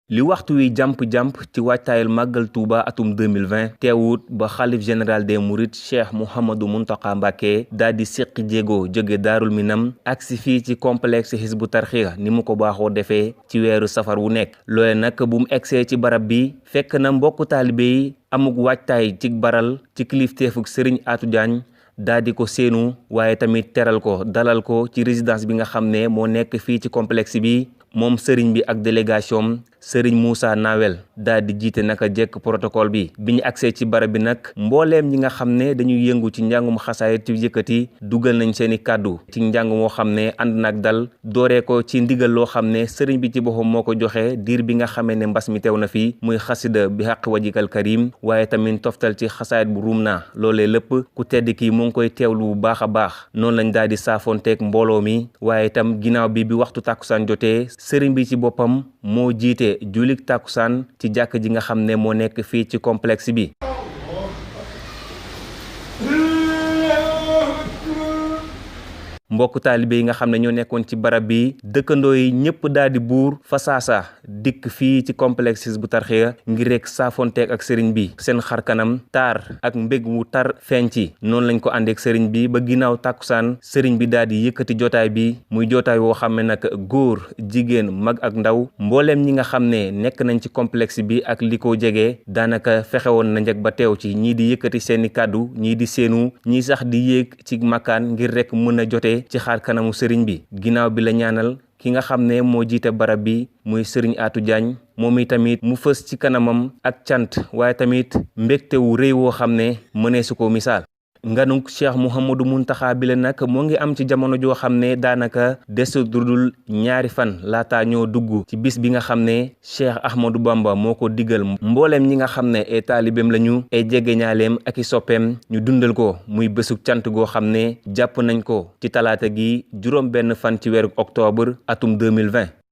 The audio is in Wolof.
li waxtu wi jàmp-jàmp ci waajtaayal màggal Touba atum 2020 teewut ba xalif général des mourides Cheikh Mouhamadou Mountakha Mbacké daal di séqi jéego jóge Daarul Minam agsi fii ci complexe Hizbut Tarqiyyah ni mu ko baaxoo defee ci weeru safar wu nekk loole nag bu mu egsee ci barab bi fekk na mbokku taalibe yi amuk waajtaay ci baral ci kilifteefuk Serigne Atou Diagne daal di ko séenu waaye tamit teral ko dalal ko ci résidence bi nga xam ne moo nekk fii ci complexe bi moom sëriñ bi ak délégation sëriñ Moussa Nawel daal di jiite naka jekk protocole bi ñu agsee ci barab bi nag mbooleem ñi nga xam ne dañuy yëngu ci njàngum xasaayit ci yëkkati dugal nañ seeni kàddu ci njàng moo xam ne ànd nag dal dooree ko ci ndigal loo xam ne sëriñ bi ci boppam moo ko joxe diir bi nga xamee ne mbas mi teew na fi muy xasida bi xaq wajikal karim waaye tamit toftal ci xasaayit bu ruum naa loolee lépp ku tedd kii mu ngi koy teewlu bu baax a baax noonu lañ daal di saafonteeg mbooloo mi waaye itam ginnaaw bi waxtu tàkkusaan jotee sëriñ bi ci boppam moo jiite julik tàkkusaan ci jàkk ji nga xam ne moo nekk fii ci complexe bi mbokk taalibe yi nga xam ne ñoo nekkoon ci barab bi dëkkandoo yi ñëpp daal di buur fasaasa dikk fii ci complexe Hizbut Tarqiyyah ngir rek saafonteeg ak sëriñ bi seen xarkanam taar ak mbég wu tar feeñ ci noonu lañ ko àndeek sëriñ bi ba ginnaaw tàkkusaan sëriñ bi daal di yëkkati jotaay bi muy jotaay woo xam ne nag góor jigéen mag ak ndaw mbooleem ñi nga xam ne nekk nañ ci complexe bi ak li ko jege daanaka fexewoon na njëkk ba teew ci ñii di yëkkati seeni kàddu ñii di seenu ñii sax di yéeg ci makkaan ngir rek mën a jotee ci xaar kanamu sëriñ bi ginnaaw bi la ñaanal ki nga xam ne moo jiite barab bi muy sëriñ Atou Diagne moom i tamit mu fës ci kanamam ak cant waaye tamit mbégte wu rëy woo xam ne mënee su ko misaal nganuk Cheikh Mouhamadou Mountakha bi la nag moo ngi am ci jamono joo xam ne daanaka desut dul ñaari fan laata ñoo dugg ci bis bi nga xam ne Cheikh Ahmadou Bamba moo ko digal mbooleem ñi nga xam ne ay taalibeem lañu ay jegeñaaleem ak i soppeem ñu dundal ko muy bésuk cant goo xam ne jàpp nañ ko ci talaata gi juróom benn fan ci weeru octobre atum 2020